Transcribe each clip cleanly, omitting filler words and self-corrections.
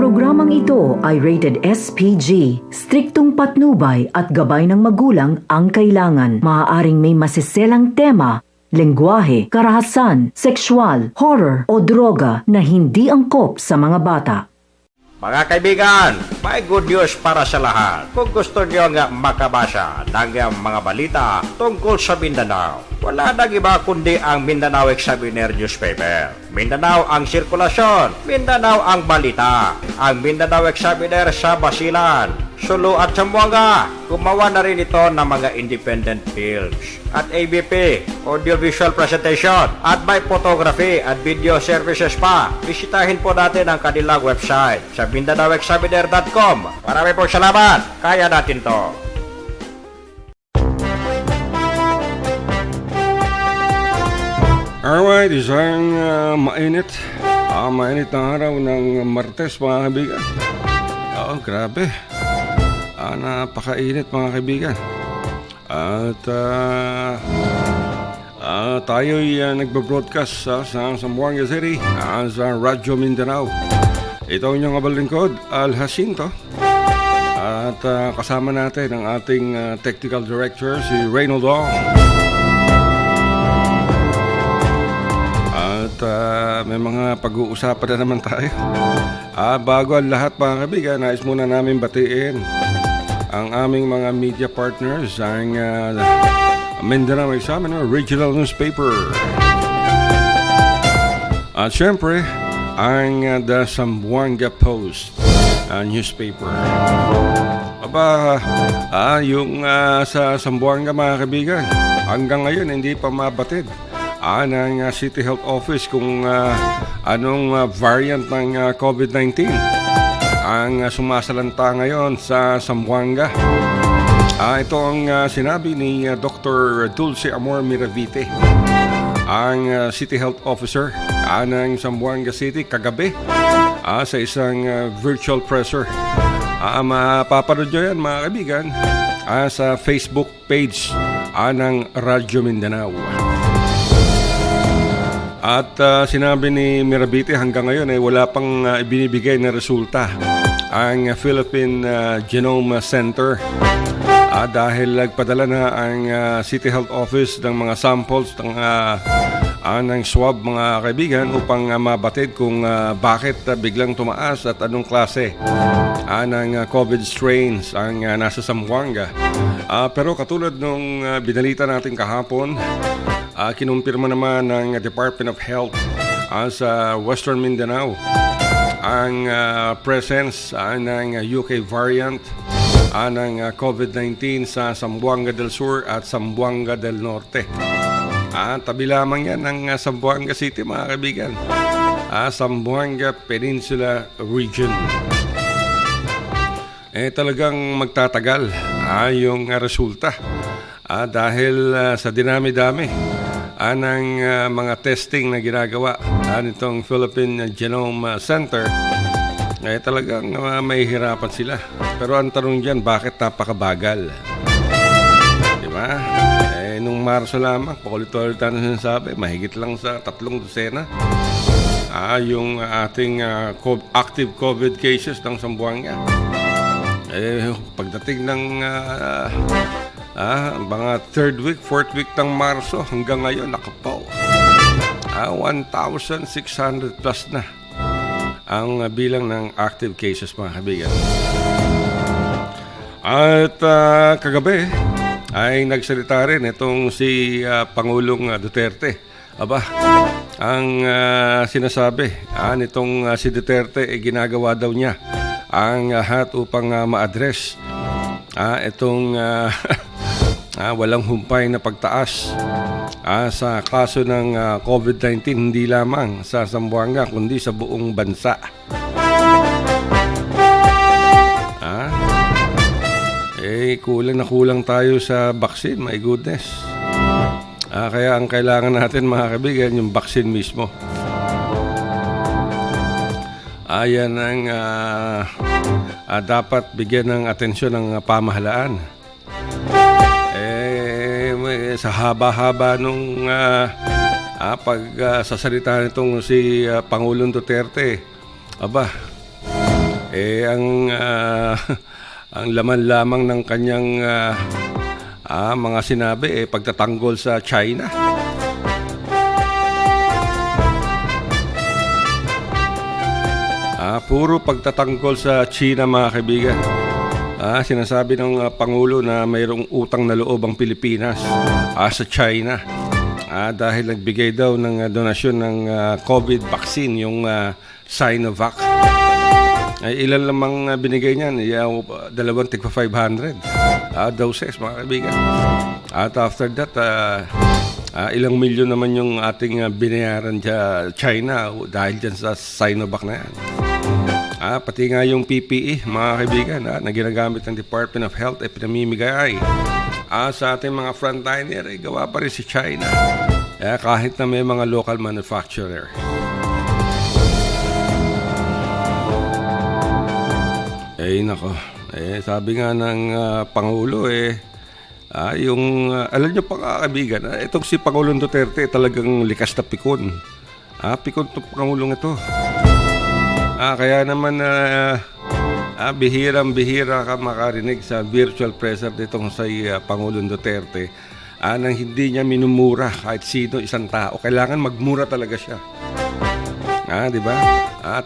Programang ito ay rated SPG. Striktong patnubay at gabay ng magulang ang kailangan. Maaaring may masiselang tema, lengguwahe, karahasan, sexual, horror o droga na hindi angkop sa mga bata. Mga kaibigan, may good news para sa lahat. Kung gusto nyo nga makabasa ng mga balita tungkol sa Mindanao, wala nang iba kundi ang Mindanao Examiner newspaper. Mindanao ang sirkulasyon, Mindanao ang balita. Ang Mindanao Examiner sa Basilan, Sulu at Zamboanga. Gumawa na rin ito ng mga independent films at ABP, audiovisual presentation, at may photography at video services pa. Bisitahin po natin ang kanilang website sa MindanaoExaminer.com. Marami pong salamat. Kaya natin to. Alright, isang mainit na araw ng Martes, mga kaibigan. Grabe. Napakainit, mga kaibigan. At tayo'y nagbe-broadcast sa Zamboanga City sa Radyo Mindanao. Ito ang inyong kabalingkod, Al Jacinto. At kasama natin ang ating technical director, si Reynoldo. At may mga pag-uusapan na naman tayo. Bago ang lahat, mga kaibigan, nais muna namin batiin ang aming mga media partners, ang Mindanao Examiner Regional Newspaper. At syempre, ang The Zamboanga Post newspaper. Yung sa Zamboanga, mga kaibigan, hanggang ngayon hindi pa mabatid ng City Health Office kung anong variant ng COVID-19 ang sumasalanta ngayon sa Zamboanga. Ito ang sinabi ni Dr. Dulce Amor Miravite, ang City Health Officer ng Zamboanga City kagabi sa isang virtual presser. Mapapanood nyo yan, mga kaibigan, sa Facebook page ng Radyo Mindanao. At sinabi ni Miravite hanggang ngayon ay wala pang ibinibigay na resulta ang Philippine Genome Center dahil nagpadala na ang City Health Office ng mga samples ng swab, mga kaibigan, upang mabatid kung bakit biglang tumaas at anong klase ng COVID strains ang nasa Zamboanga. Pero katulad nung binalita natin kahapon, kinumpirma naman ng Department of Health sa Western Mindanao ang presence ng UK variant ng COVID-19 sa Zamboanga del Sur at Zamboanga del Norte. Tabi lamang yan ng Zamboanga City, mga kaibigan. Zamboanga Peninsula Region. Talagang magtatagal yung resulta dahil sa dinami-dami ng mga testing na ginagawa nitong Philippine Genome Center. Talagang mahihirapan sila. Pero ang tanong dyan, bakit napakabagal? Diba? Nung Marso lamang, paulit-ulit na sinasabi, mahigit lang sa 3 dosena yung ating active COVID cases ng Zamboanga. Pagdating ng mga 3rd week, 4th week ng Marso, hanggang ngayon, nakapaw. 1,600 plus na ang bilang ng active cases, mga kaibigan. At kagabi ay nagsalita rin itong si Pangulong Duterte. Ang sinasabi nitong si Duterte ginagawa daw niya ang lahat upang ma-address itong walang humpay na pagtaas sa kaso ng COVID-19, hindi lamang sa Zamboanga kundi sa buong bansa. Kulang na kulang tayo sa vaccine, my goodness. Kaya ang kailangan natin, mga kaibigan, yung vaccine mismo. Ayan ang dapat bigyan ng atensyon ng pamahalaan. Sa haba-haba nung pagsasalita nitong si Pangulong Duterte, ang ang laman lamang ng kanyang mga sinabi pagtatanggol sa China. Puro pagtatanggol sa China, mga kaibigan. Sinasabi ng Pangulo na mayroong utang na loob ang Pilipinas sa China. Dahil nagbigay daw ng donasyon ng COVID vaccine, yung Sinovac. Ilan lamang binigay niyan? 2,500 doses, mga kaibigan. At after that, ilang milyon naman yung ating binayaran sa China dahil dyan sa Sinovac na yan. Pati nga yung PPE, mga kaibigan, na ginagamit ng Department of Health ay pinamimigay sa ating mga frontliner, gawa pa rin si China. Kahit na may mga local manufacturer. Nako. Sabi nga ng Pangulo, alam nyo pa, kaibigan, itong si Pangulong Duterte talagang likas na pikon. Pikon itong Pangulong ito. Kaya naman bihirang-bihira ka makarinig sa virtual presser nitong si Pangulong Duterte nang hindi niya minumura kahit sino isang tao. Kailangan magmura talaga siya. Di ba?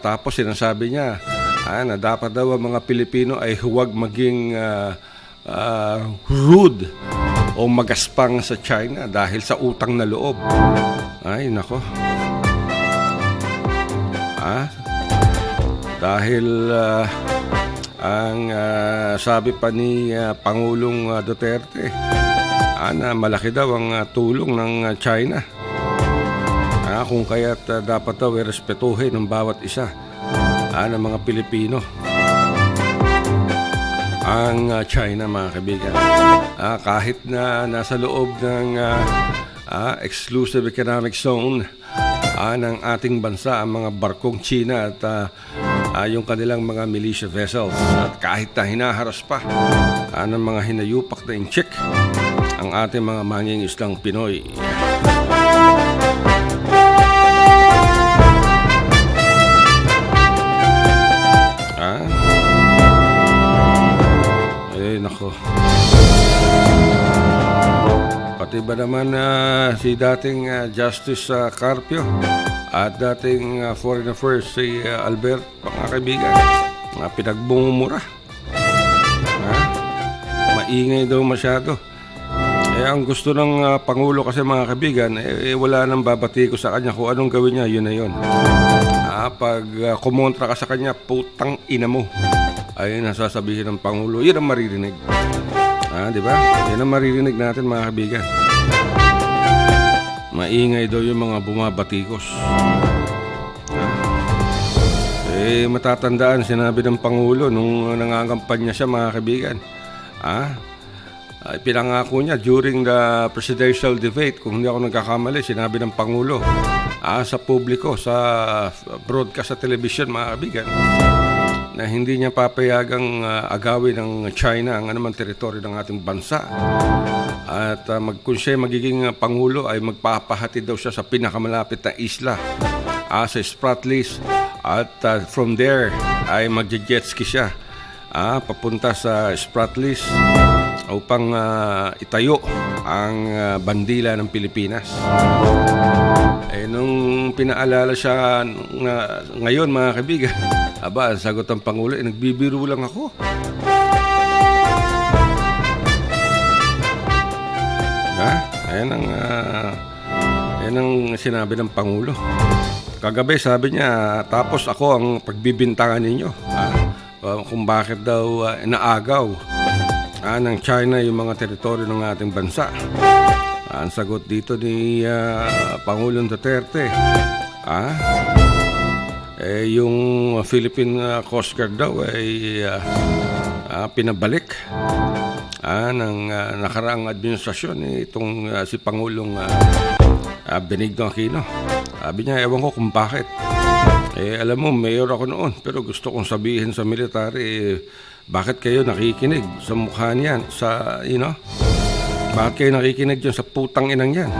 Tapos sinasabi niya na dapat daw ang mga Pilipino ay huwag maging rude o magaspang sa China dahil sa utang na loob. Ay, nako. Dahil ang sabi pa ni Pangulong Duterte na malaki daw ang tulong ng China. Kung kaya't dapat daw respetuhin ng bawat isa ng mga Pilipino ang China, mga kaibigan. Kahit na nasa loob ng exclusive economic zone ng ating bansa ang mga barkong China at yung kanilang mga militia vessels, at kahit na hinaharas pa ng mga hinayupak na inchik ang ating mga mangingisdang Pinoy. Nako. Pati ba naman si dating Justice Carpio at dating Foreign Affairs si Albert, mga kaibigan, pinagbumura. Maingay daw masyado. Ang gusto ng Pangulo kasi, mga kaibigan, wala nang babati ko sa kanya. Kung anong gawin niya, yun na yun. Pag kumontra ka sa kanya, putang ina mo, ay nasasabihin ng Pangulo. Yun ang maririnig. Di ba? Yan ang maririnig natin, mga kaibigan. Maingay daw yung mga bumabatikos. Matatandaan, sinabi ng Pangulo nung nangangampanya siya, mga kaibigan. Pinangako niya during the presidential debate, kung hindi ako nagkakamali, sinabi ng Pangulo sa publiko, sa broadcast sa television, mga kaibigan, na hindi niya papayagang agawin ng China ang anumang teritoryo ng ating bansa. At kung siya magiging Pangulo, ay magpapahati daw siya sa pinakamalapit na isla sa Spratlys. At from there ay magje-jetski siya papunta sa Spratlys upang itayo ang bandila ng Pilipinas. Nung pinaalala siya ngayon, mga kaibigan, ang sagot ng Pangulo, nagbibiro lang ako. Yan ang sinabi ng Pangulo. Kagabi sabi niya, tapos ako ang pagbibintangan ninyo kung bakit daw naagaw ng China yung mga teritoryo ng ating bansa. Ang sagot dito ni Pangulong Duterte, yung Philippine Coast Guard daw ay pinabalik ng nakaraang administrasyon itong si Pangulong Benigno Aquino. Sabi niya, ewan ko kung bakit. Alam mo, mayor ako noon, pero gusto kong sabihin sa military, bakit kayo nakikinig sa mukha niyan? Bakit kayo nakikinig dyan sa putang inang yan?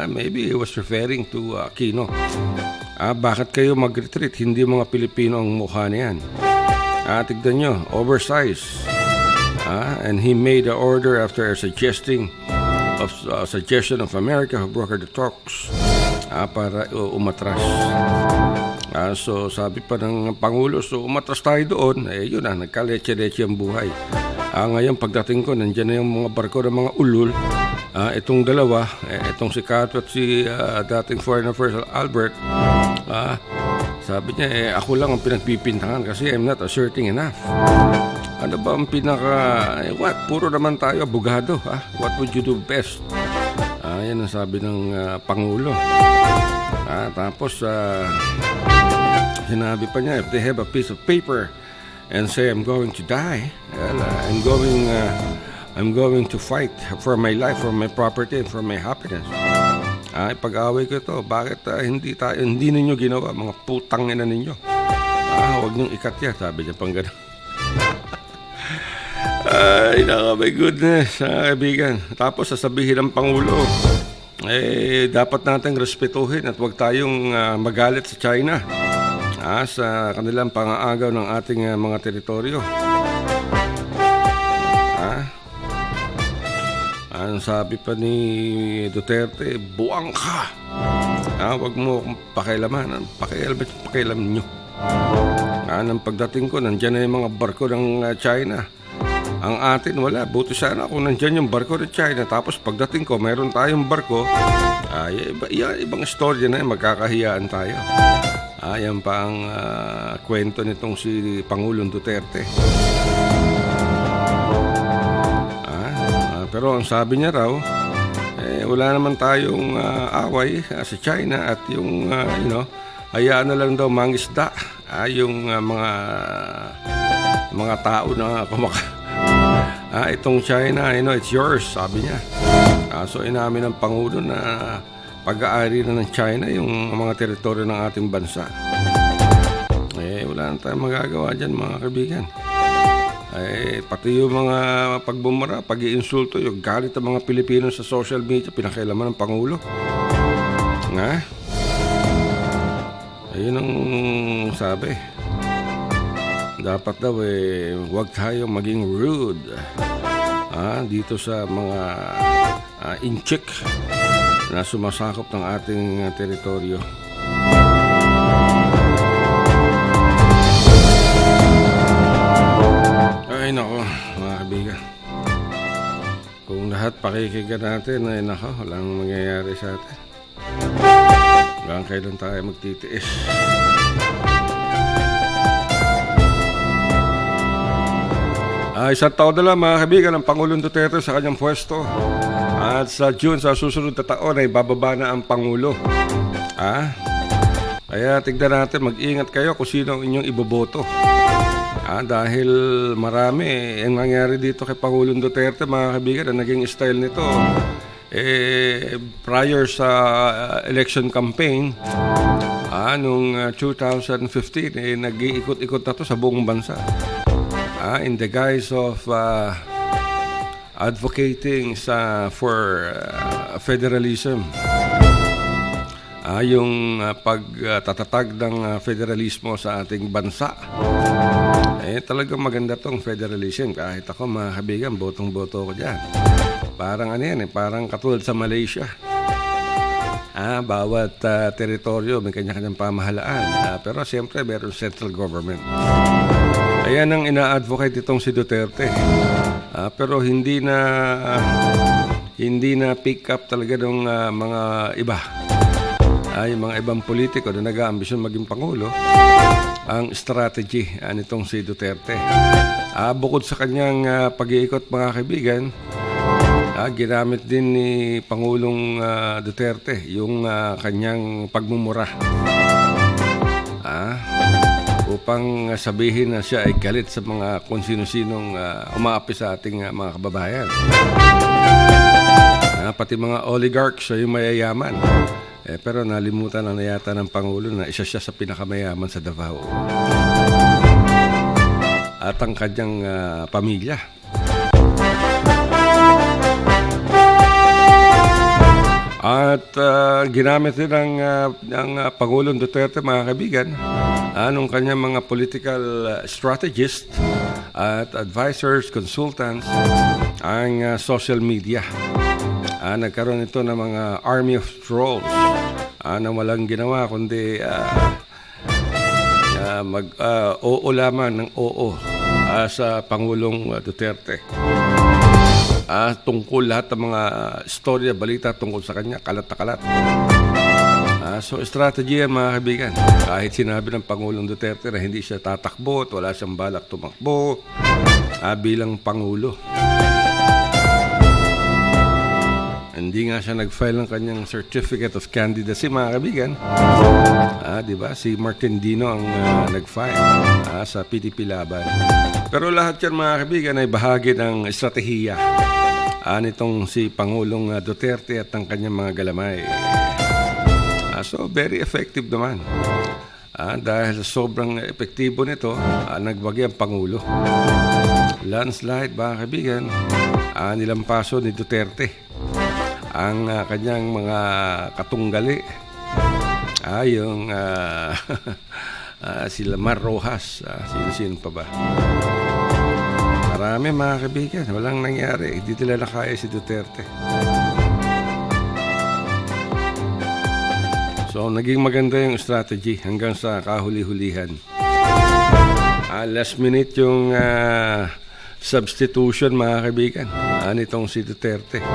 Maybe he was referring to Aquino. Bakit kayo mag-retreat? Hindi mga Pilipino ang mukha niyan. Tignan nyo, oversized. And he made the order after a suggestion of America who brokered the talks para umatras. So sabi pa ng Pangulo, so umatras tayo doon, yun na, nagkaleche-leche ang buhay. Ngayon pagdating ko, nandiyan na yung mga barko ng mga ulul. Itong dalawa, itong si Cato at si dating Foreign Affairs Albert, sabi niya, ako lang ang pinagpipintahan kasi I'm not asserting enough. Ano ba ang puro naman tayo, abogado, What would you do best? Yan ang sabi ng Pangulo. Tapos, sinabi pa niya, if they have a piece of paper and say, I'm going to die, well, I'm going to fight for my life, for my property, and for my happiness. Pag-away ko ito, bakit hindi ninyo ginawa, mga putang ina ninyo? Huwag niyong ikat yan, sabi niya pang gano'n. Ay, my goodness, kaibigan. Tapos sasabihin ng Pangulo, dapat nating respetuhin at huwag tayong magalit sa China sa kanilang pang-aagaw ng ating mga teritoryo. Ang sabi pa ni Duterte, buwang ka. Huwag mo akong pakialaman. Pakialam nyo. Nang pagdating ko, nandyan na yung mga barko ng China. Ang atin, wala. Buti sana kung nandyan yung barko ng China. Tapos pagdating ko, mayroon tayong barko. Ibang istorya na yun. Magkakahiyaan tayo. Yan pa ang kwento nitong si Pangulong Duterte. Pero ang sabi niya raw, wala naman tayong away sa China at yung, hayaan na lang daw mangisda. Yung mga tao na itong China, it's yours, sabi niya. So inamin ng Pangulo na pag-aari na ng China yung mga teritoryo ng ating bansa. Wala na tayong magagawa dyan, mga kaibigan. Pati yung mga pagbumara, pag-iinsulto, yung galit ng mga Pilipino sa social media, pinakailaman ng Pangulo. Ayun ang sabi. Dapat daw huwag tayo maging rude dito sa mga inchik na sumasakop ng ating teritoryo. Ay nako, mga kaibigan. Kung lahat pakikigan natin, walang mangyayari sa atin. Hanggang kailan tayo magtitiis. Isang taon na lang, mga kaibigan, ang Pangulong Duterte sa kanyang pwesto. At sa June, sa susunod na taon, ay bababa na ang Pangulo. Kaya tignan natin, mag-ingat kayo kung sino ang inyong iboboto. Dahil marami ang nangyari dito kay Pangulong Duterte, mga kaibigan, ang naging style nito. Prior sa election campaign, noong 2015, nag-iikot-ikot na to sa buong bansa. In the guise of advocating for federalism. Yung pagtatatag ng federalismo sa ating bansa. Talagang maganda tong federalism. Kahit ako, mga kaibigan, botong-boto ko dyan. Parang parang katulad sa Malaysia. Bawat teritoryo may kanya-kanyang pamahalaan. Pero siyempre, meron central government. Ayan ang ina-advocate itong si Duterte. Pero hindi na pick up talaga ng mga iba. Yung mga ibang politiko na nag-aambisyon maging Pangulo, ang strategy nitong si Duterte. Bukod sa kanyang pag-iikot, mga kaibigan, ginamit din ni Pangulong Duterte yung kanyang pagmumura. Upang sabihin na siya ay galit sa mga kung sino-sinong umaapi sa ating mga kababayan. Pati mga oligarchs ay yung mayayaman. Pero nalimutan na yata ng Pangulo na isa siya sa pinakamayaman sa Davao. At ang kanyang pamilya. At ginamit din ng Pangulong Duterte, mga kaibigan, anong kanyang mga political strategist at advisors, consultants, ang social media. Nagkaroon ito ng mga army of trolls na walang ginawa kundi oo lamang ng oo sa Pangulong Duterte. Tungkol lahat ng mga istorya, balita tungkol sa kanya, kalat na kalat. So, strategy yan, mga kaibigan. Kahit sinabi ng Pangulong Duterte na hindi siya tatakbo at wala siyang balak tumakbo bilang Pangulo. Hindi nga siya nag-file ng kanyang Certificate of Candidacy, mga kaibigan. Diba? Si Martin Dino ang nag-file sa PDP Laban. Pero lahat yan, mga kaibigan, ay bahagi ng estratehiya nitong si Pangulong Duterte at ang kanyang mga galamay. So, very effective naman. Dahil sobrang epektibo nito, nagbagi ang Pangulo. Landslide, mga kaibigan, nilampaso ni Duterte ang kanyang mga katunggali. Yung sila Mar Rojas, sino pa ba? Marami, mga kaibigan, walang nangyari. Hindi nila nakaya si Duterte. So, naging maganda yung strategy hanggang sa kahuli-hulihan. Last minute yung substitution, mga kaibigan, nitong si Duterte.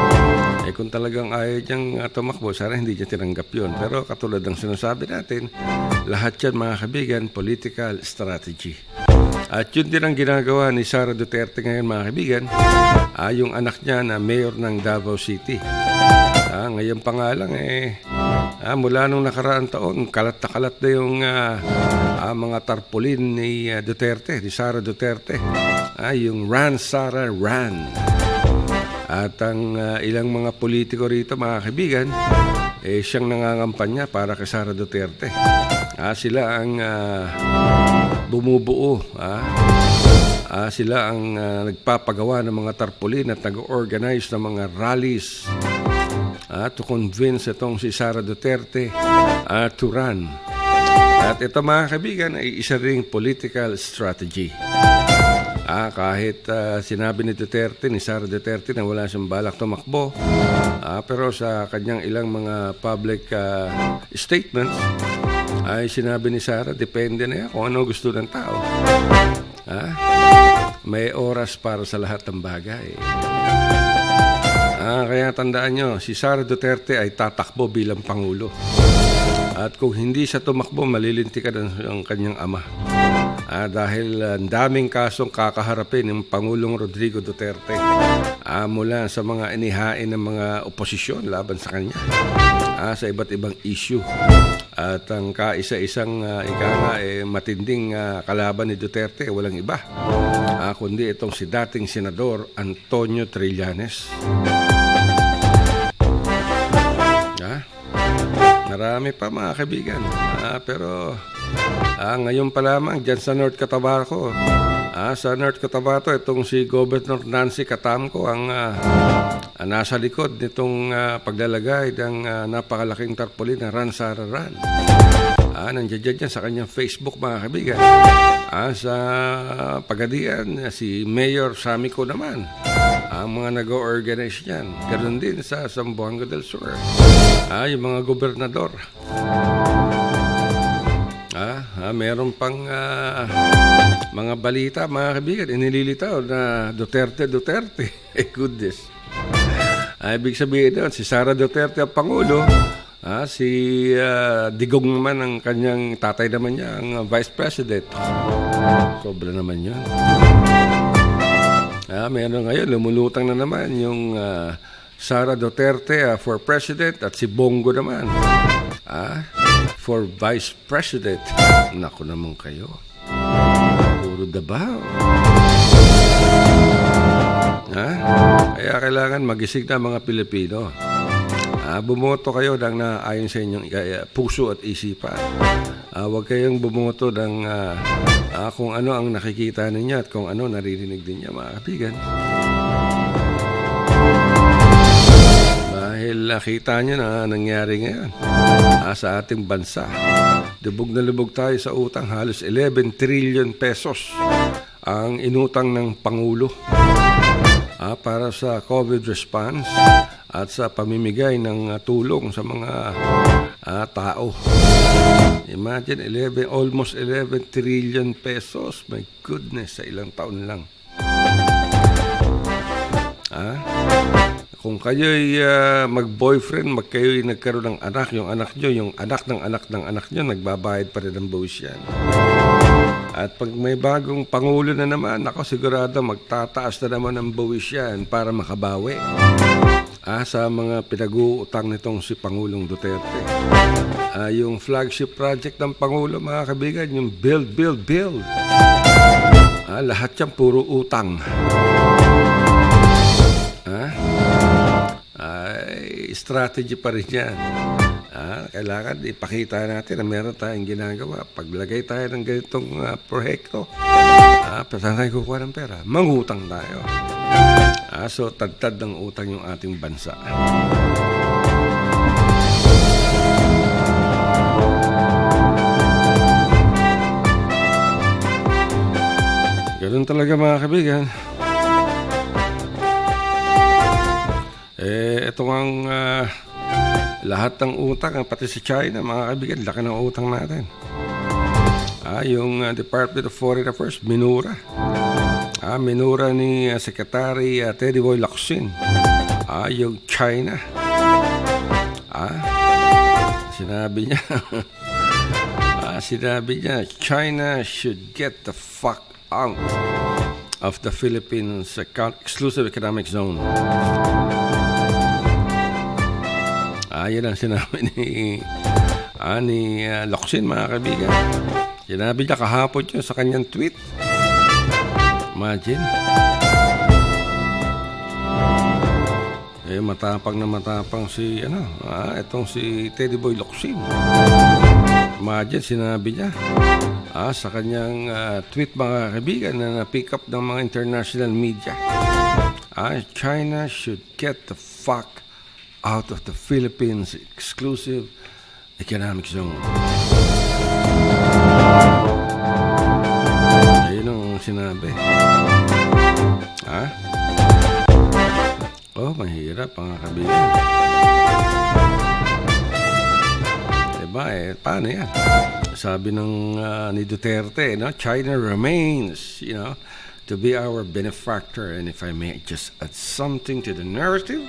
Kung talagang ayaw niyang tumakbo, sana hindi niya tinanggap yun. Pero katulad ng sinasabi natin, lahat yan, mga kaibigan, political strategy. At yun din ang ginagawa ni Sara Duterte ngayon, mga kaibigan, yung anak niya na mayor ng Davao City. Ngayon pa nga lang, mula nung nakaraang taon, kalat na kalat na yung mga tarpaulin ni Duterte, ni Sara Duterte. Yung Ran, Sara, Ran. At ang ilang mga politiko rito, mga kaibigan, siyang nangangampanya para kay Sara Duterte. Sila ang bumubuo. Sila ang nagpapagawa ng mga tarpaulin at nag-organize ng mga rallies to convince itong si Sara Duterte to run. At ito, mga kaibigan, ay isa ring political strategy. Kahit sinabi ni Duterte, ni Sara Duterte, na wala siyang balak tumakbo, pero sa kanyang ilang mga public statements, ay sinabi ni Sara, depende na yan kung ano gusto ng tao. May oras para sa lahat ng bagay. Kaya tandaan nyo, si Sara Duterte ay tatakbo bilang Pangulo. At kung hindi siya tumakbo, malilintikan ang kanyang ama. Dahil ang daming kasong kakaharapin ng Pangulong Rodrigo Duterte mula sa mga inihain ng mga oposisyon laban sa kanya sa iba't ibang issue. At ang kaisa-isang matinding kalaban ni Duterte, walang iba kundi itong si dating Senador Antonio Trillanes. Marami pa, mga kaibigan. Pero ngayon pa lamang dyan sa North Cotabato, sa North Cotabato, itong si Governor Nancy Catamco ang nasa likod nitong paglalagay ng napakalaking tarpaulin na Ran, Sara, Ran. Nandiyan dyan sa kanyang Facebook, mga kaibigan. Sa Pagadian, si Mayor Samico naman ang mga nag-organize niyan. Ganoon din sa Zamboanga del Sur. Yung mga gobernador. Meron pang mga balita, mga kaibigan, inililitaw na Duterte. Goodness. Ibig sabihin doon, si Sara Duterte ang Pangulo. Si Digong naman ang kanyang tatay naman niya, ang Vice President. Sobra naman yun. Meron ngayon, lumulutang na naman yung Sara Duterte for President at si Bongo naman for Vice President. Naku naman kayo. Puro Davao. Kaya kailangan magising na mga Pilipino. Bumoto kayo ng naayon sa inyong puso at isipan. Huwag kayong bumoto ng kung ano ang nakikita ninyo at kung ano naririnig ninyo, mga kaibigan. Dahil nakita nyo na nangyari ngayon sa ating bansa. Lubog na lubog tayo sa utang. Halos 11 trillion pesos ang inutang ng Pangulo para sa COVID response at sa pamimigay ng tulong sa mga tao. Imagine, almost 11 trillion pesos. My goodness, sa ilang taon lang. Kung kayo'y mag-boyfriend, kayo'y nagkaroon ng anak, yung anak nyo, yung anak ng anak ng anak nyo, nagbabayad pa rin ng buwis yan. At pag may bagong Pangulo na naman, ako sigurado magtataas na naman ng buwis yan para makabawi sa mga pinag-uutang nitong si Pangulong Duterte. Yung flagship project ng Pangulo, mga kaibigan, yung build, build, build. Lahat yan puro utang. Strategy pa rin yan. Kailangan ipakita natin na meron tayong ginagawa. Paglagay tayo ng ganitong proyekto, saan tayo kukuha ng pera? Mangutang tayo. So, tad-tad ng utang yung ating bansa. Ganun talaga, mga kaibigan. Ito ang lahat ng utang, pati sa China, mga kaibigan, laki ng utang natin. Yung Department of Foreign Affairs, minura. Minura ni Secretary Teddy Boy Locsin. Yung China. Sinabi niya, China should get the fuck out of the Philippines exclusive economic zone. Yan ang sinabi ni Locsin, mga kaibigan. Sinabi niya kahapon yun sa kanyang tweet. Imagine. Matapang na matapang itong si Teddy Boy Locsin. Imagine, sinabi niya sa kanyang tweet, mga kaibigan, na na-pick up ng mga international media. China should get the fuck out of the Philippines exclusive economic zone. Ayun ang sinabi. Mahirap, mga kaibigan. Diba, paano yan? Sabi ni Duterte, China remains, to be our benefactor. And if I may just add something to the narrative,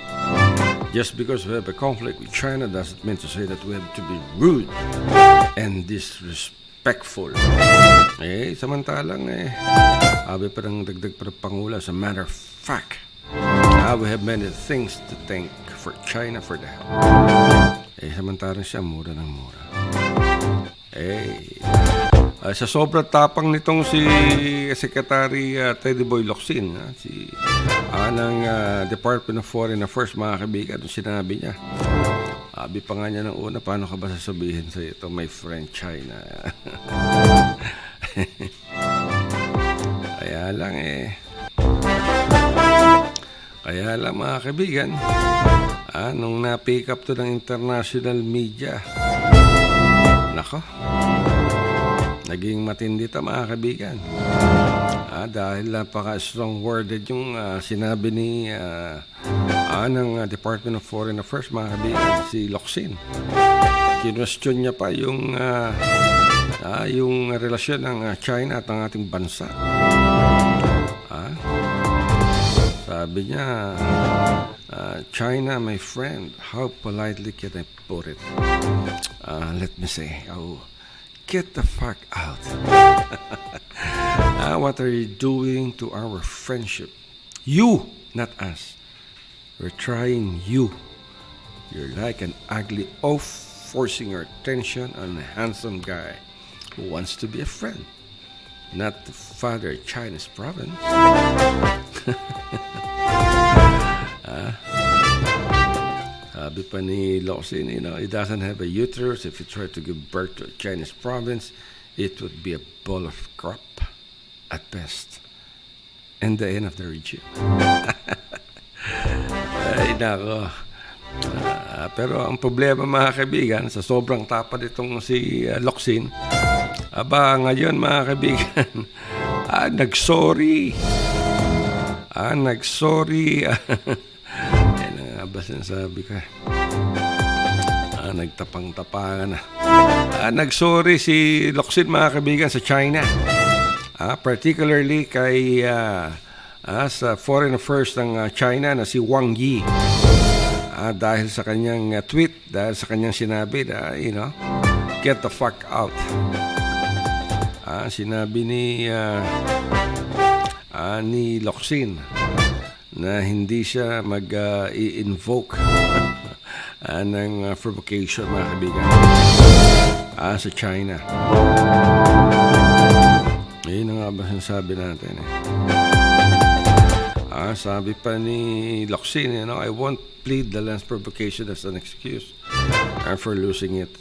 just because we have a conflict with China doesn't mean to say that we have to be rude and disrespectful. Samantalang, sabi pa ng dagdag pa ng Pangulo, as a matter of fact, we have many things to thank for China for the help. Samantalang siya, mura ng mura. Sa sobrang tapang nitong si Secretary Teddy Boy Locsin, ng Department of Foreign Affairs, mga kaibigan, sinabi niya. Sabi pa nga niya ng una, paano ka ba sasabihin sa ito, my friend China? Kaya lang, mga kaibigan, nung na-pick up to ng international media, nako, naging matindi ito, mga kaibigan. Dahil napaka-strong worded yung sinabi ng Department of Foreign Affairs, mga kaibigan, si Locsin. Kinwestiyon niya pa yung relasyon ng China at ng ating bansa. Sabi niya, China, my friend, how politely can I put it? Let me say, get the fuck out. What are you doing to our friendship? You, not us. We're trying you. You're like an ugly oaf forcing your attention on a handsome guy who wants to be a friend, not to father China's province. Sabi pa ni Locsin, it doesn't have a uterus. If you try to give birth to a Chinese province, it would be a ball of crap at best. And the end of the regime. Ay, nako. Pero ang problema mga kaibigan, sa sobrang tapad itong si Locsin, ngayon mga kaibigan, nagsorry. Nagsorry. Yan nga ba sinasabi ko? Nagtapang-tapangan na. Nagsorry si Locsin mga kaibigan sa China. Particularly kay sa foreign affairs ng China na si Wang Yi. Dahil sa kanyang tweet, dahil sa kanyang sinabi na, get the fuck out. Sinabi ni Locsin na hindi siya mag-i-invoke ng provocation mga kaibigan sa China. Yun nga ba sinasabi natin sabi pa ni Locsin, I won't plead the last provocation as an excuse for losing it,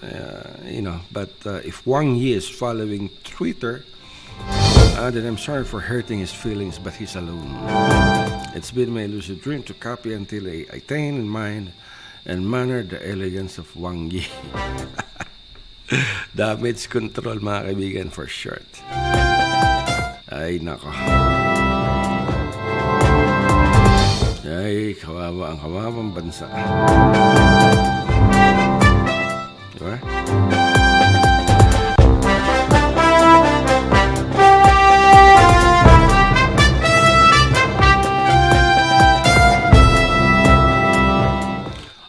but if Wang Yi is following Twitter, then I'm sorry for hurting his feelings, but he's alone. It's been my lucid dream to copy until I attain in mind and manner the elegance of Wang Yi. Damage control mga kaibigan for short. Ay nako. Ay, kawawa ang kawawang bansa. Diba?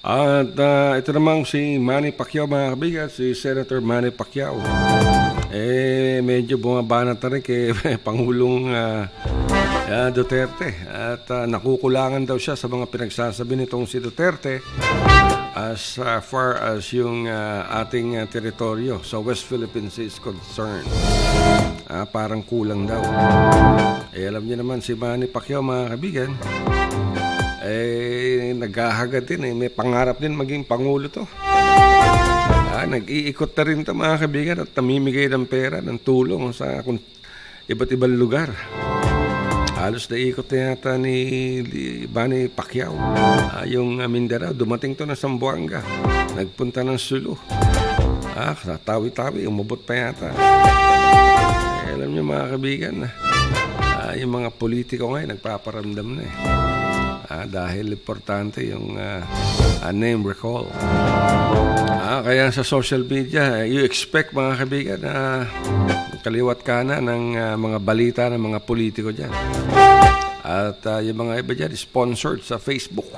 At ito namang si Manny Pacquiao mga kaibigan, si Senator Manny Pacquiao. Medyo bumabanat na rin kay Pangulong Duterte. At nakukulangan daw siya sa mga pinagsasabi nitong si Duterte as far as yung ating teritoryo sa West Philippines is concerned. Parang kulang daw. Alam niyo naman si Manny Pacquiao mga kaibigan, naghahagad din. May pangarap din maging Pangulo to. Nag-iikot na rin ito mga kaibigan at namimigay ng pera, ng tulong sa iba't ibang lugar. Halos naikot na yata ni Manny Pacquiao yung Mindanao. Dumating to na Zamboanga. Nagpunta ng Sulu. Tawi-tawi, umabot pa yata. Alam niyo mga kaibigan, yung mga politiko ngayon nagpaparamdam na dahil importante yung name recall. Kaya sa social media, you expect mga kaibigan na kaliwat kanan ng mga balita ng mga politiko dyan. At yung mga iba dyan, sponsored sa Facebook.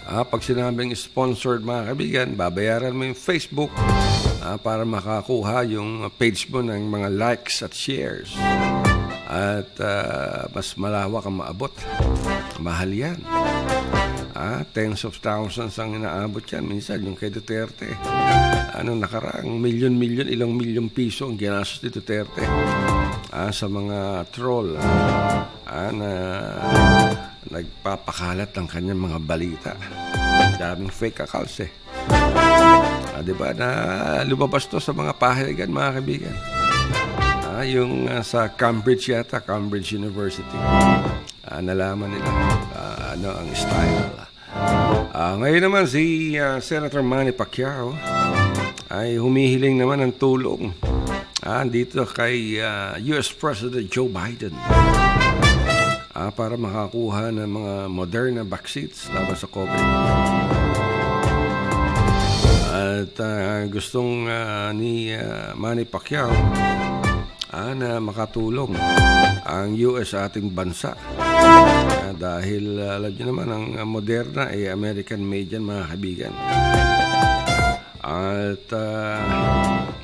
Pag sinabing sponsored mga kaibigan, babayaran mo yung Facebook para makakuha yung page mo ng mga likes at shares. At mas malawak ang maabot. Mahal yan. Tens of thousands ang inaabot yan. Minsan yung kay Duterte. Nakaraang milyon-milyon, ilang milyong piso ang ginastos ni Duterte sa mga troll na nagpapakalat ng kanyang mga balita. Daming fake accounts diba na lumabas to sa mga pahalagan mga kaibigan. Yung sa Cambridge yata, Cambridge University. Nalaman nila ang style. Ngayon naman si Senator Manny Pacquiao ay humihiling naman ng tulong dito kay US President Joe Biden para makakuha ng mga Moderna vaccines laban sa COVID. At gustong ni Manny Pacquiao na makatulong ang US sa ating bansa. Dahil alam niyo naman ang Moderna ay American made yan mga kaibigan. At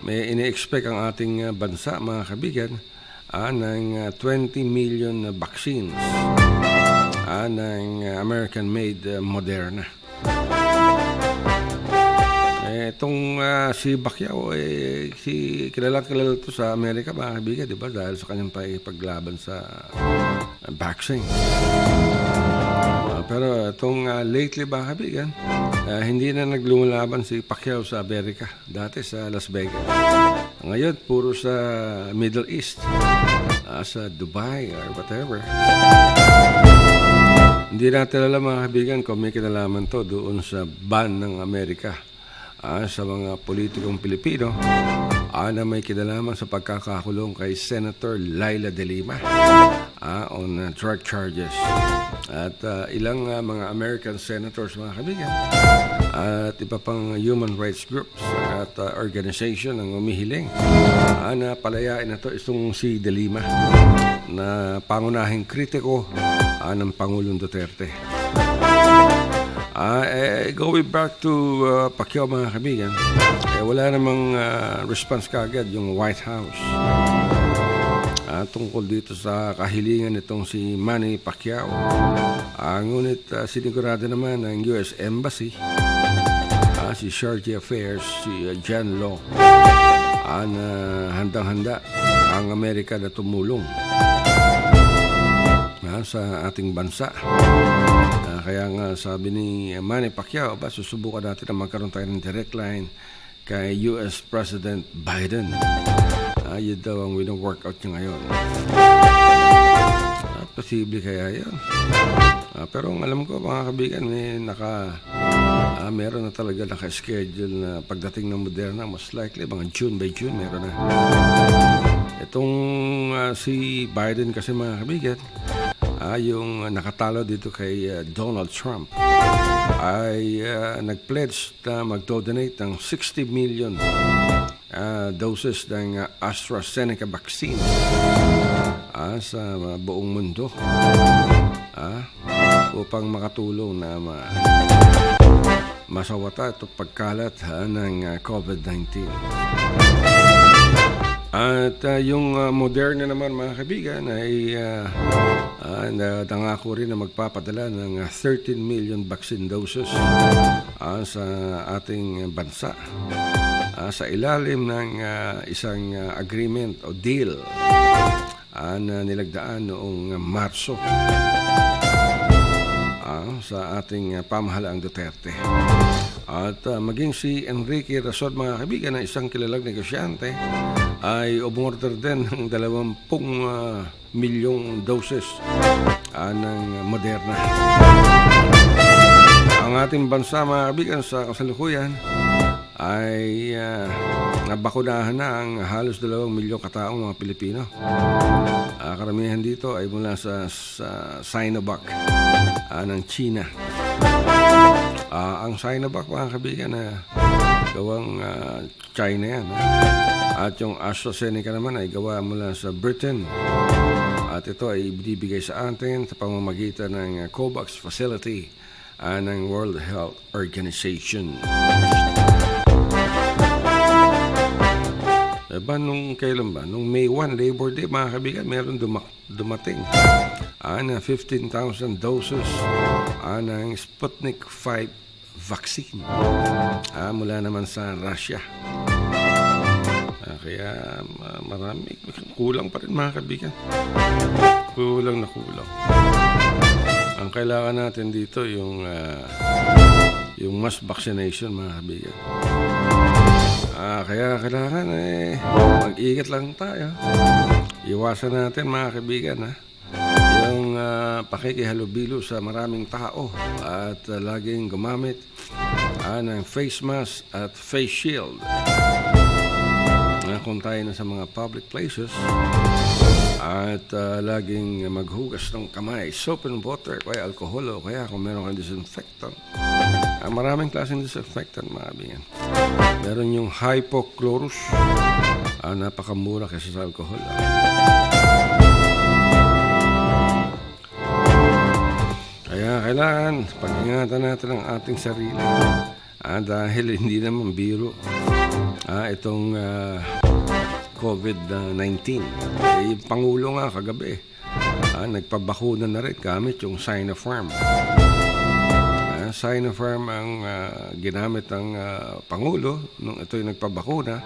may ini-expect ang ating bansa mga kaibigan ng 20 million vaccines ng American made Moderna. Itong si Pacquiao, kilala to sa Amerika mga kaibigan, di ba? Dahil sa kanyang paglaban sa vaccine. Pero itong lately mga kaibigan, hindi na naglumalaban si Pacquiao sa Amerika. Dati sa Las Vegas. Ngayon, puro sa Middle East. Sa Dubai or whatever. Hindi natin alam mga kaibigan kung may kinalaman to doon sa ban ng Amerika sa mga politikong Pilipino na may kinalaman sa pagkakakulong kay Senator Laila De Lima on drug charges. At ilang mga American senators mga kaibigan at iba pang human rights groups at organization ang umihiling na palayain na to itong si De Lima na pangunahing kritiko ng Pangulong Duterte. Going back to Pacquiao mga kaibigan, wala namang response kagad yung White House tungkol dito sa kahilingan nitong si Manny Pacquiao. Ngunit sinigurado naman ng US Embassy, si Charge Affairs, si John Law, na handang-handa ang Amerika na tumulong sa ating bansa. Kaya nga sabi ni Manny Pacquiao, susubukan natin na magkaroon tayo ng direct line kay US President Biden. Yun daw ang wino-workout niya ngayon. Posible kaya yan. Pero ang alam ko mga kaibigan, meron na talaga naka-schedule na pagdating ng Moderna, most likely mga June by June meron na. Itong si Biden kasi mga kaibigan, yung nakatalo dito kay Donald Trump ay nag-pledge na mag-donate ng 60 million doses ng AstraZeneca vaccine sa buong mundo upang makatulong na masawata ito pagkalat ng COVID-19. At yung Moderna naman mga kaibigan ay nangako rin na magpapadala ng 13 million vaccine doses sa ating bansa sa ilalim ng isang agreement o deal na nilagdaan noong Marso sa ating pamahalaang Duterte. At maging si Enrique Razon mga kaibigan na isang kilalang negosyante ay umorder din ng 20 milyong doses ng Moderna. Ang ating bansa mga kaibigan sa kasalukuyan ay nabakunahan na ang halos 2 milyong kataong mga Pilipino. Karamihan dito ay mula sa Sinovac ng China. Ang Sinovac mga kaibigan na gawang China yan. At yung AstraZeneca naman ay gawa mula sa Britain. At ito ay binibigay sa atin sa pamamagitan ng COVAX facility ng World Health Organization. Nung kailan ba? Nung May 1, Labor Day, mga kaibigan, meron dumating na 15,000 doses ng Sputnik 5 vaccine mula naman sa Russia. Kaya marami, kulang pa rin mga kaibigan. Kulang na kulang. Ang kailangan natin dito yung mass vaccination mga kaibigan. Kaya kailangan mag-ingat lang tayo. Iwasan natin mga kaibigan yung pakikihalubilo sa maraming tao at laging gumamit ng face mask at face shield. Kung tayo na sa mga public places at laging maghugas ng kamay, soap and water, kaya alcohol o kaya kung meron kang disinfectant. Maraming klaseng disinfectant mga kaibigan. Meron yung hypochlorous, napakamura kasi sa alcohol. Kaya kailangan pag-ingatan natin ang ating sarili dahil hindi naman biro itong COVID-19. Yung Pangulo nga kagabi nagpabakuna na rin gamit yung Sinopharm. Sinopharm ang ginamit ng Pangulo nung ito'y nagpabakuna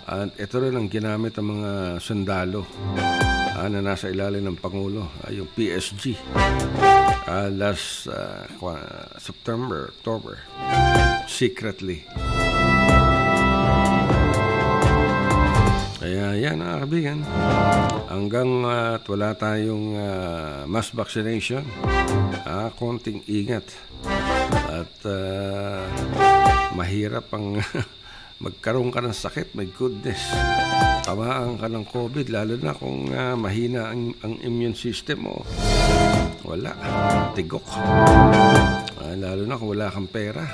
at ito rin ang ginamit ng mga sundalo na nasa ilalim ng Pangulo, yung PSG last September, October, secretly. Kaya yan, kaibigan, hanggang at wala tayong mass vaccination, konting ingat. At mahirap ang magkaroon ka ng sakit, my goodness. Tamaan ka ng COVID, lalo na kung mahina ang immune system mo. Wala, tigok. Lalo na kung wala kang pera.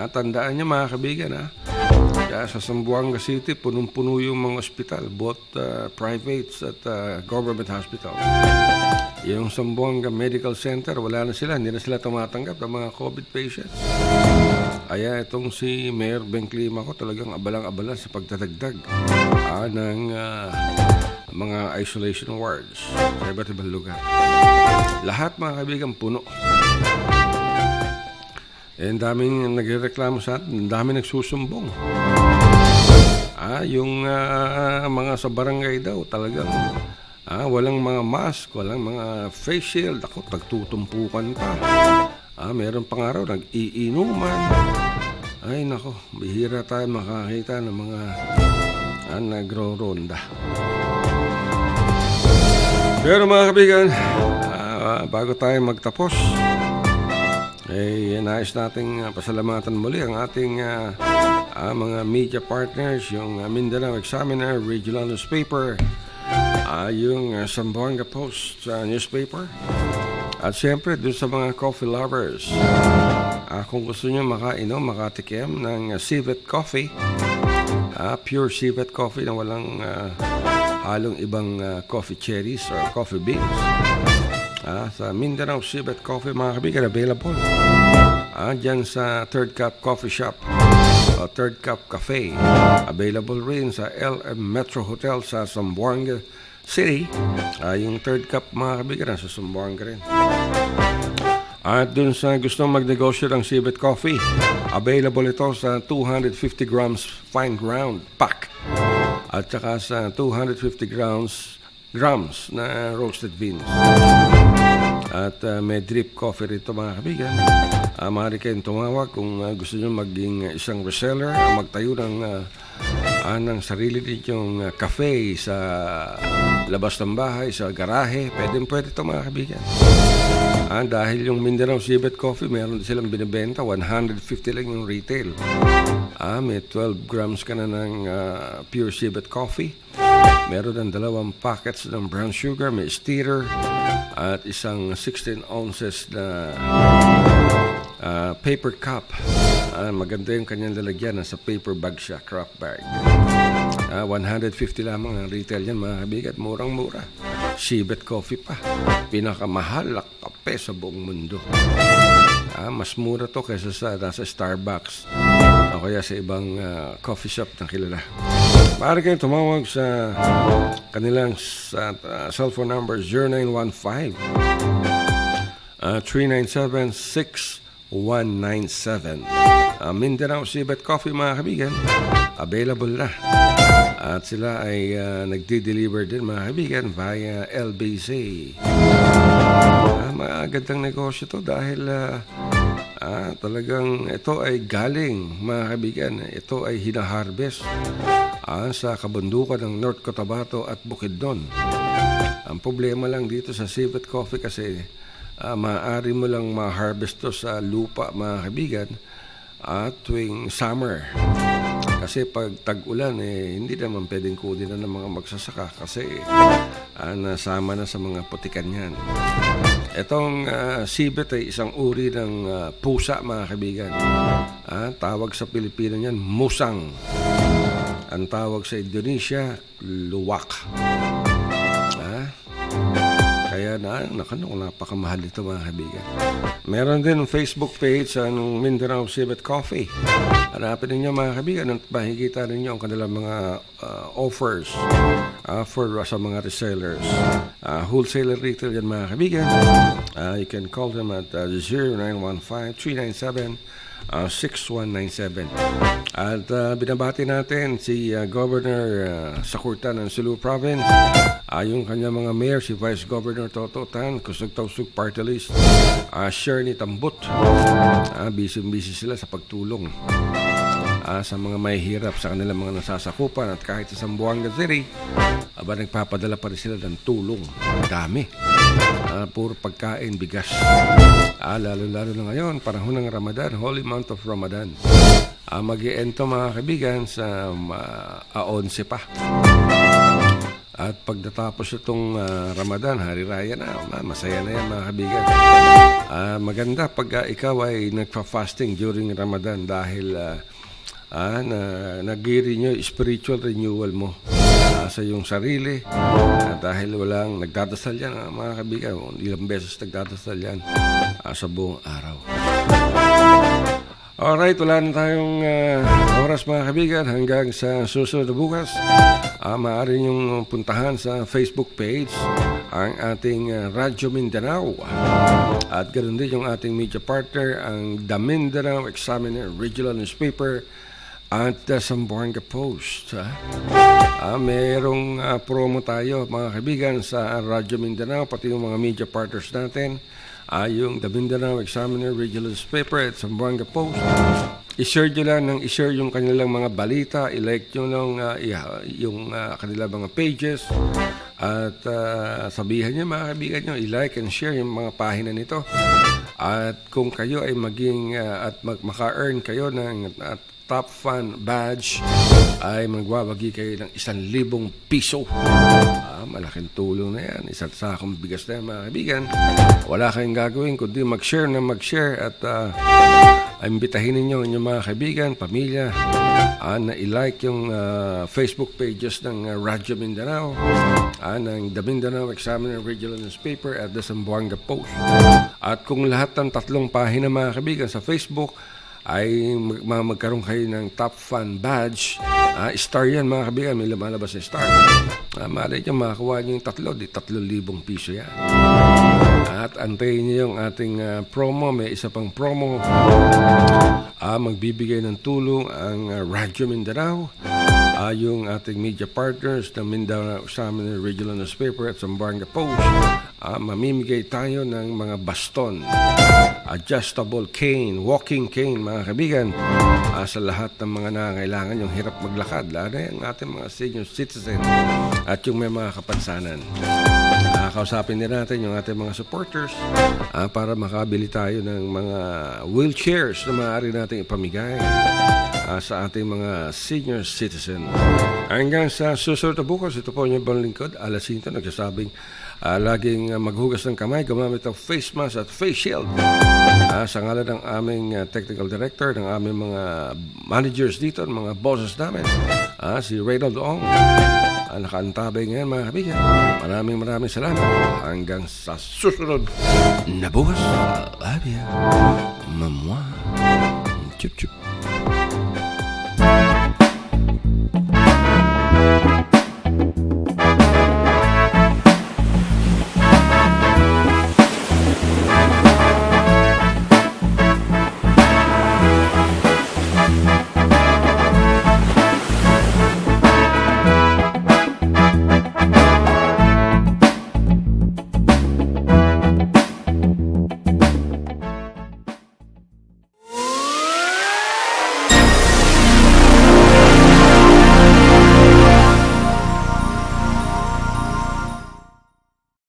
Tandaan niyo mga kaibigan, kaya sa Zamboanga City, punong-puno yung mga ospital, both privates at government hospital. Yung Zamboanga Medical Center, wala na sila, hindi na sila tumatanggap ng mga COVID patients. Kaya itong si Mayor Ben Clima ko talagang abalang-abala sa pagdadagdag ng mga isolation wards sa iba't ibang lugar. Lahat mga kaibigan puno. Ang daming nagreklamo sa atin, ang daming nagsusumbong. Yung mga sa barangay daw talagang walang mga mask, walang mga face shield. Ako, tagtutumpukan pa. Meron pang araw, nag-iinuman. Ay, nako, bihira tayo makakita ng mga nagro-ronda. Pero mga kaibigan, bago tayo magtapos, nais nating pasalamatan muli ang ating mga media partners, yung Mindanao Examiner, Regional Newspaper, yung Zamboanga Post newspaper, at siyempre dun sa mga coffee lovers. Kung gusto nyo makatikim ng civet coffee, pure civet coffee na walang halong ibang coffee cherries or coffee beans, sa Mindanao Civet Coffee mga kaibigan, available dyan sa Third Cup Coffee Shop o Third Cup Cafe. Available rin sa LM Metro Hotel sa Zamboanga City. Yung Third Cup mga kaibigan sa Zamboanga rin. At dun sa gustong magnegosyo ng Civet Coffee, available ito sa 250 grams fine ground pack at saka sa 250 grams na roasted beans. At may drip coffee rito mga kaibigan. Maaari kayong tumawag kung gusto nyo maging isang reseller, magtayo ng sarili ninyong cafe sa labas ng bahay, sa garahe. Pwede ito mga kaibigan. Dahil yung Mindanao Civet Coffee, meron silang binibenta, 150 lang yung retail. May 12 grams ka na ng pure Civet Coffee. Meron ng 2 packets ng brown sugar, may stirrer, at isang 16 ounces na paper cup. Maganda yung kanyang lalagyan, nasa paper bag siya, craft bag. 150 lamang ang retail yan mga kaibigan, murang-mura. Civet Coffee pa, pinakamahal na kape sa buong mundo. Mas mura to kaysa nasa Starbucks o kaya sa ibang coffee shop na kilala. Maaari kayong tumawag sa kanilang cellphone number 0915 397-6197. Mindanao Civet Coffee mga kaibigan, available na. At sila ay nagdi-deliver din mga kaibigan via LBC. Magandang negosyo to dahil talagang ito ay galing mga kaibigan. Ito ay hinaharvest sa kabundukan ng North Cotabato at Bukidnon. Ang problema lang dito sa Civet Coffee kasi maaari mo lang ma-harvest to sa lupa mga kaibigan tuwing summer. Kasi pag tag-ulan, hindi naman pwedeng kunin na ng mga magsasaka kasi nasama na sa mga putikan yan. Itong civet ay isang uri ng pusa mga kaibigan. Tawag sa Pilipino yan, musang. Ang tawag sa Indonesia, luwak. Kaya napakamahal ito mga kaibigan. Meron din Facebook page sa Mindanao Civet Coffee. Hanapin ninyo mga kaibigan at makikita ninyo ang kanilang mga offers sa mga resellers. Wholesaler retail yan mga kaibigan. You can call them at 0915-397-6197. At binabati natin si Governor Sakurtan ng Sulu Province, yung kanya mga mayor, si Vice Governor Toto Tan, Kusog-Tausug Party List, Shirley Tambut. Busy sila sa pagtulong sa mga mahihirap sa kanilang mga nasasakupan at kahit sa Zamboanga City, nagpapadala pa rin sila ng tulong. Dami. Puro pagkain, bigas. Lalo-lalo na ngayon, panahon ng Ramadan, holy month of Ramadan. Mag-i-end to mga kaibigan sa 11 pa. At pagdatapos itong Ramadan, Hari Raya na, masaya na yan mga kaibigan. Maganda pag ikaw ay nagpa-fasting during Ramadan dahil nag-renew, spiritual renewal mo sa iyong sarili. Dahil walang nagdadasal yan mga kaibigan, ilang beses nagdadasal yan sa buong araw. Alright, wala na tayong oras mga kaibigan. Hanggang sa susunod na bukas, maaari niyong puntahan sa Facebook page ang ating Radyo Mindanao. At ganoon din yung ating media partner, ang The Mindanao Examiner Regional Newspaper at the Zamboanga Post. Mayroong promo tayo mga kaibigan sa Radyo Mindanao, pati yung mga media partners natin. Yung The Mindanao Examiner Regional Newspaper at Zamboanga Post. I-share nyo lang ng i-share yung kanilang mga balita, i-like nyo lang yung kanilang mga pages at sabihan nyo mga kaibigan nyo, i-like and share yung mga pahina nito. At kung kayo ay maging at maka-earn kayo ng top fan badge, ay magwawagi kayo ng 1,000 piso. Malaking tulong na yan. Isa't sakong bigas na yan mga kaibigan. Wala kayong gagawin kundi mag-share at imbitahin ninyo inyong mga kaibigan, pamilya, na i-like yung Facebook pages ng Radyo Mindanao, ng The Mindanao Examiner Regional Newspaper at the Zamboanga Post. At kung lahat ng 3 pahina mga kaibigan sa Facebook ay magkaroon kayo ng top fan badge, star yan mga kaibigan, may lumalabas na star. Malay nyo makakuha nyo yung 3,000 piso yan. At antayin nyo yung ating promo, may isa pang promo. Magbibigay ng tulong ang Radyo Mindanao, yung ating media partners ng Mindanao Examiner Regional Newspaper at Zamboanga Post. Mamimigay tayo ng mga baston, adjustable cane, walking cane mga kaibigan, sa lahat ng mga nangangailangan yung hirap maglakad, lalo na yung ating mga senior citizen at yung may mga kapansanan. Kausapin din natin yung ating mga supporters para makabili tayo ng mga wheelchairs na maaari natin ipamigay sa ating mga senior citizen. Hanggang sa susunod na bukas, ito po yung ibang lingkod, Alasinto, nagsasabing laging maghugas ng kamay, gumamit ng face mask at face shield. Sa ngalan ng aming technical director, ng aming mga managers dito, mga bosses namin, si Reynald Ong, nakaantabay ngayon mga kaibigan. Maraming salamat. Hanggang sa susunod na bukas. Love you. Mamwa. Chup chup.